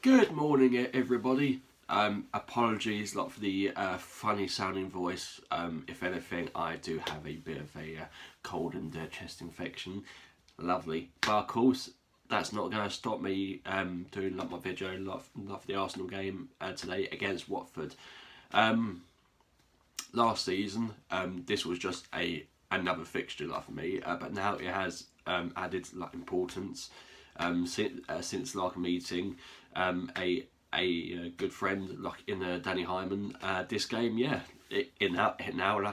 Good morning, everybody. Apologies lot for the funny sounding voice. If anything, I do have a bit of a cold and chest infection. Lovely. But of course, that's not going to stop me doing my video for the Arsenal game today against Watford. Last season, this was just another fixture for me, but now it has added importance. Since a meeting a good friend in Danny Hyman, this game, it now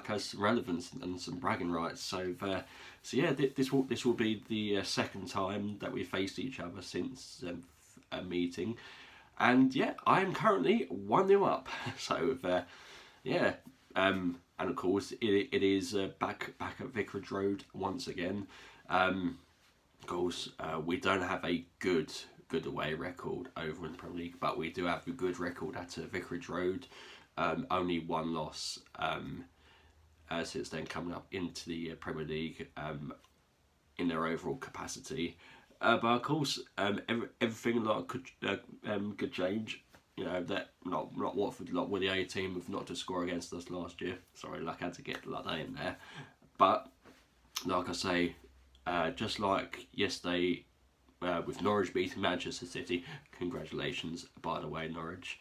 has some relevance and some bragging rights. So yeah, this will be the second time that we faced each other since a meeting, and yeah, I am currently 1-0 up. So yeah, and of course it is back at Vicarage Road once again. Of course, we don't have a good away record over in the Premier League, but we do have a good record at Vicarage Road. Only one loss since then coming up into the Premier League in their overall capacity. But of course, everything could change. You know that not Watford were the A team with not to score against us last year. Sorry, I had to get that in there. But like I say, just like yesterday with Norwich beating Manchester City, congratulations, by the way, Norwich.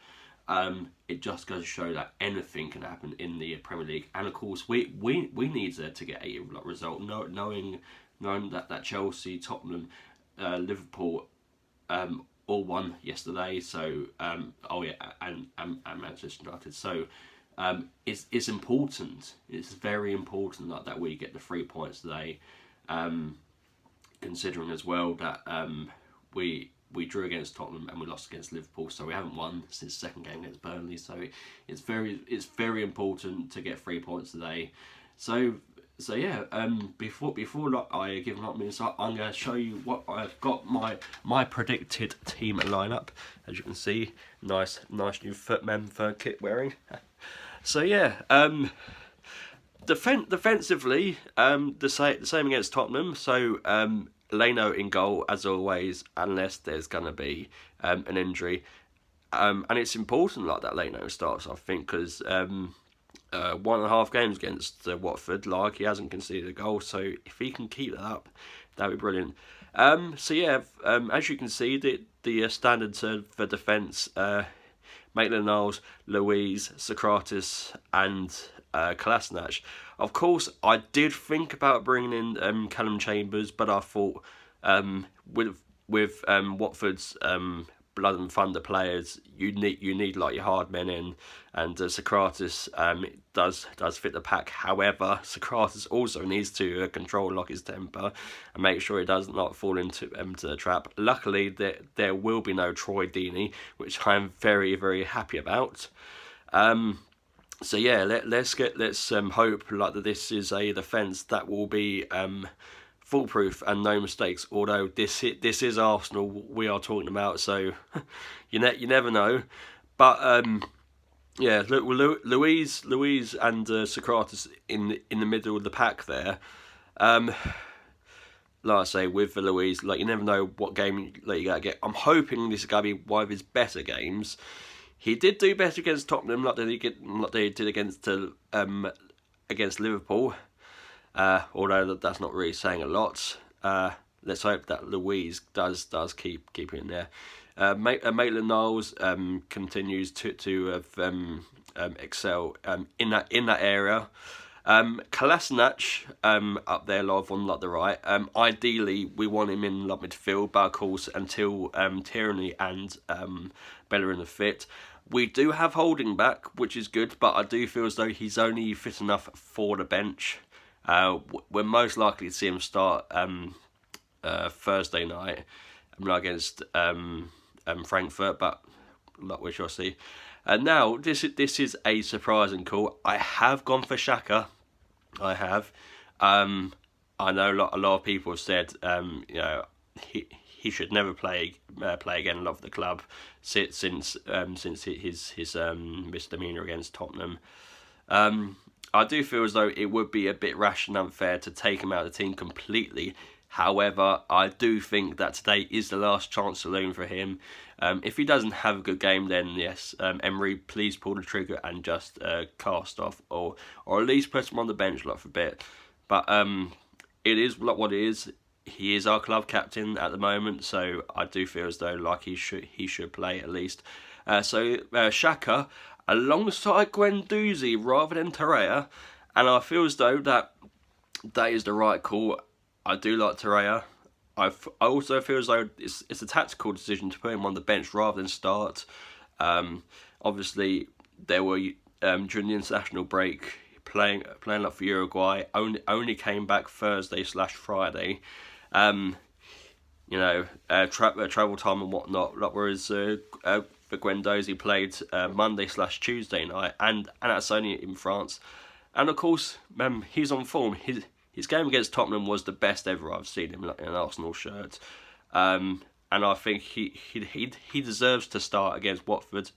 It just goes to show that anything can happen in the Premier League, and of course we need to get a result. Knowing that Chelsea, Tottenham, Liverpool all won yesterday. So and Manchester United. So it's important. It's very important that we get the 3 points today. Considering as well that we drew against Tottenham and we lost against Liverpool, so we haven't won since the second game against Burnley. So it's very important to get 3 points today. So yeah, before I give an opinion, I'm going to show you what I've got my predicted team lineup. As you can see, nice new Footman fur kit wearing. So yeah, defensively, the same against Tottenham. So Leno in goal as always, unless there's gonna be an injury, and it's important that Leno starts. I think because 1.5 games against Watford, he hasn't conceded a goal. So if he can keep that up, that'd be brilliant. So yeah, as you can see, the standards for defence: Maitland-Niles, Luiz, Socrates, and Kolasinac. Of course, I did think about bringing in Callum Chambers, but I thought with Watford's blood and thunder players, you need your hard men in, and Socrates does fit the pack. However, Socrates also needs to control his temper and make sure he does not fall into the trap. Luckily, there will be no Troy Deeney, which I'm very, very happy about. So yeah, let's hope that this is a defence that will be foolproof and no mistakes. Although this is Arsenal we are talking about, so you never know. But yeah, Luiz and Socrates in the middle of the pack there. Like I say, with Luiz, you never know what game you gotta get. I'm hoping this is gonna be one of his better games. He did do better against Tottenham, like they did against Liverpool. Although that's not really saying a lot. Let's hope that Luiz does keep in there. Maitland-Niles continues to excel in that area. Kolasinac up there on the right. Ideally we want him in midfield, but of course until Tierney and Bellerin are fit, we do have Holding back, which is good, but I do feel as though he's only fit enough for the bench. We're most likely to see him start Thursday night against Frankfurt, but we shall see. And now this is a surprising call. I have gone for Xhaka. I have. I know a lot of people have said he should never play again for the club since his misdemeanor against Tottenham. I do feel as though it would be a bit rash and unfair to take him out of the team completely. However, I do think that today is the last chance saloon for him. If he doesn't have a good game, then yes, Emery, please pull the trigger and just cast off, or at least put him on the bench for a bit. But it is what it is. He is our club captain at the moment, so I do feel as though like he should play at least. So Xhaka alongside Guendouzi rather than Torreira, and I feel as though that is the right call. I do like Torreira. I also feel as though it's a tactical decision to put him on the bench rather than start. Obviously, there were during the international break playing up for Uruguay. Only came back Thursday/Friday. Travel time and whatnot. Whereas for Guendouzi played Monday/Tuesday night, and that's only in France. And of course, he's on form. His game against Tottenham was the best ever I've seen him in an Arsenal shirt, and I think he deserves to start against Watford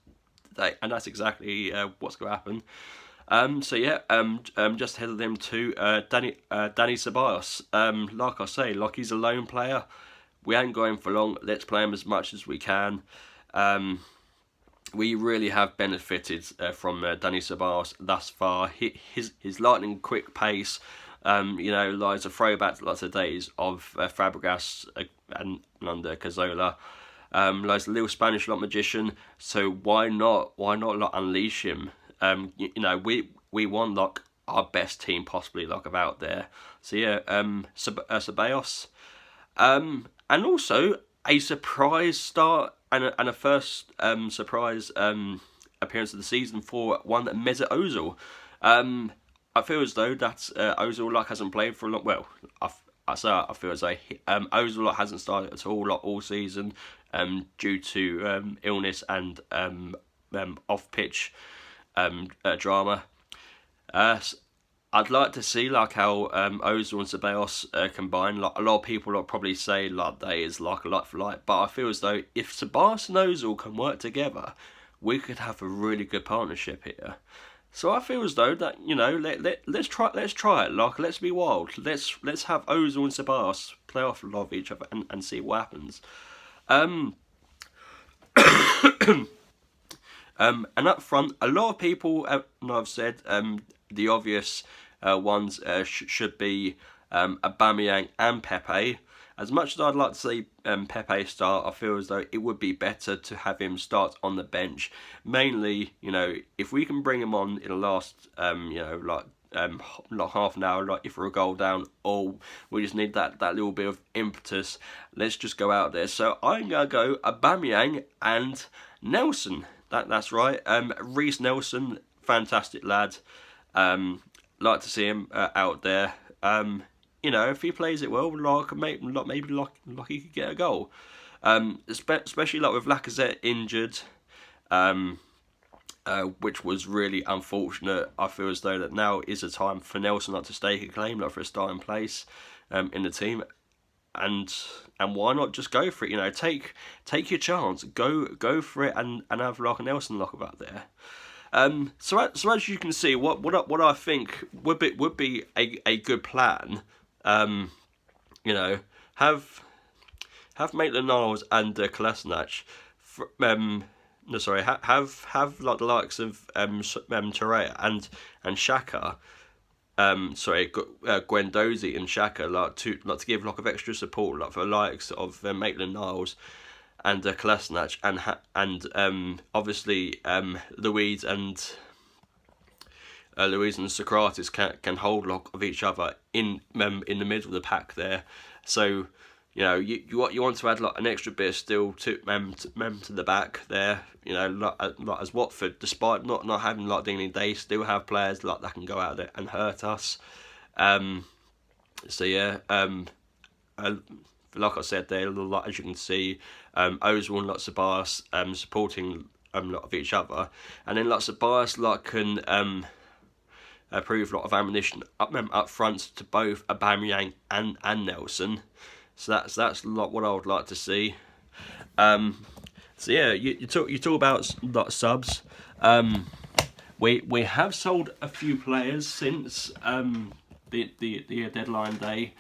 today, and that's exactly what's going to happen. Just ahead of them to Dani Ceballos. Like I say, like he's a lone player. We ain't going for long. Let's play him as much as we can. We really have benefited from Dani Ceballos thus far. His lightning quick pace. Lies a throwback to lots of days of Fabregas and under Cazorla. Like a little Spanish magician. So why not unleash him? We want like our best team possibly out there. So yeah, Ceballos, and also a surprise start and a first surprise appearance of the season for one Mesut Ozil. I feel as though that Ozil hasn't played for a long. Well, I feel as though Ozil hasn't started at all season due to illness and off pitch drama. I'd like to see how Ozil and Ceballos combine. A lot of people probably say they is like a like for like, but I feel as though if Ceballos and Ozil can work together, we could have a really good partnership here. So I feel as though that let's try it. Let's be wild. Let's have Ozil and Ceballos play off of each other and see what happens. And up front, a lot of people, I've said, the obvious ones should be Aubameyang and Pepe. As much as I'd like to see Pepe start, I feel as though it would be better to have him start on the bench. Mainly, if we can bring him on in the last, half an hour, if we're a goal down, or we just need that little bit of impetus, let's just go out there. So I'm going to go Aubameyang and Nelson. That's right. Reece Nelson, fantastic lad. Like to see him out there. If he plays it well, maybe he could get a goal. Especially with Lacazette injured, which was really unfortunate. I feel as though that now is a time for Nelson to stake a claim for a starting place in the team. And why not just go for it? Take your chance, go for it, and have a Nelson about there. So as you can see, what I think would be a good plan. Have Maitland-Niles and Kolasinac. Have the likes of Torreira and Xhaka. Guendouzi and Xhaka to give of extra support for the likes of Maitland-Niles and Kolasinac and obviously Louise and Socrates can hold of each other in the middle of the pack there. So you want to add an extra bit of steel to the back there. As Watford, despite not having Deeney, they still have players that can go out there and hurt us. Like I said there, as you can see, Ozil and Ceballos supporting a lot of each other, and then Ceballos can prove a lot of ammunition up front to both Aubameyang and Nelson. So that's what I would like to see. You talk about subs. We have sold a few players since the deadline day.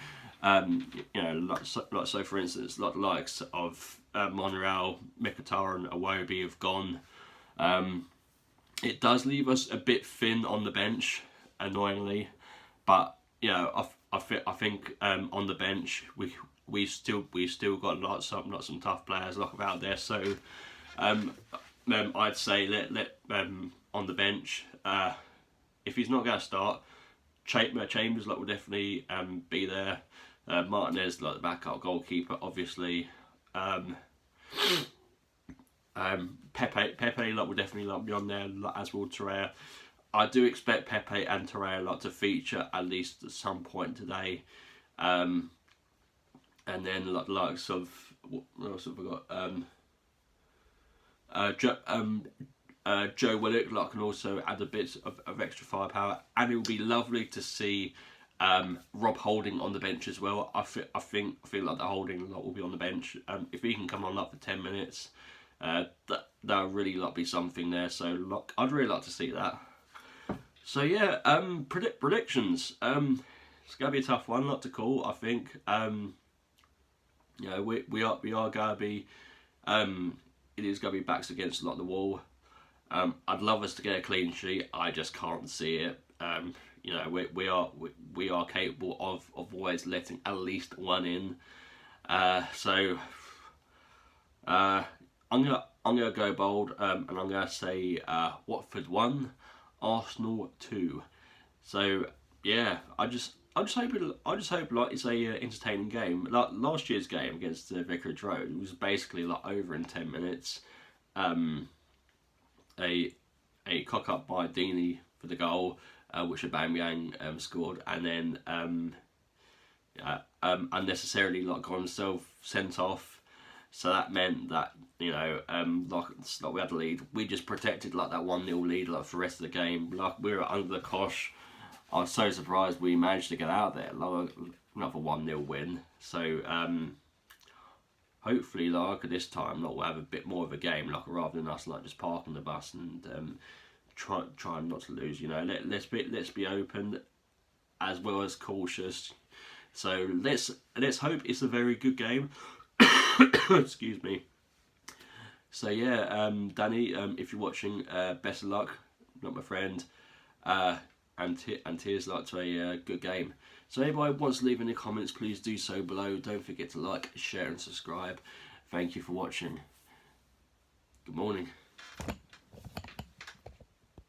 You know, so for instance, like the likes of Monreal, Mkhitaryan, and Iwobi have gone. It does leave us a bit thin on the bench, annoyingly, but you know, I think on the bench we still got some tough players out there. So I'd say let on the bench. If he's not going to start, Chambers will definitely be there. Martinez the backup goalkeeper, obviously. Pepe will definitely be on there, as will Torreira. I do expect Pepe and Torreira to feature at least at some point today. And then likes of what else have we got? Joe Willock can also add a bit of extra firepower, and it will be lovely to see Rob Holding on the bench as well. I feel like the Holding will be on the bench. If he can come on for 10 minutes, that'll really be something there. So I'd really like to see that. So yeah, predictions. It's gonna be a tough one, not to call. I think. You know, we are gonna be. It is gonna be backs against the wall. I'd love us to get a clean sheet. I just can't see it. You know, we are capable of always letting at least one in. So I'm gonna go bold, and I'm gonna say Watford 1, Arsenal 2. So yeah, I just hope it's a entertaining game. Like last year's game against Vicarage Road, it was basically over in 10 minutes. A cock up by Deeney for the goal, which Aubameyang scored, and then unnecessarily got himself sent off. So that meant that, you know, we had the lead. We just protected that 1-0 lead for the rest of the game. We were under the cosh. I was so surprised we managed to get out there. Another 1-0 win. So hopefully, this time, we'll have a bit more of a game, rather than us just parking the bus and trying not to lose. You know, let's be open as well as cautious. So let's hope it's a very good game. Excuse me. So yeah, Danny, if you're watching, best of luck. Not my friend. And here's to a good game. So anybody who wants to leave any comments, please do so below. Don't forget to like, share and subscribe. Thank you for watching. Good morning.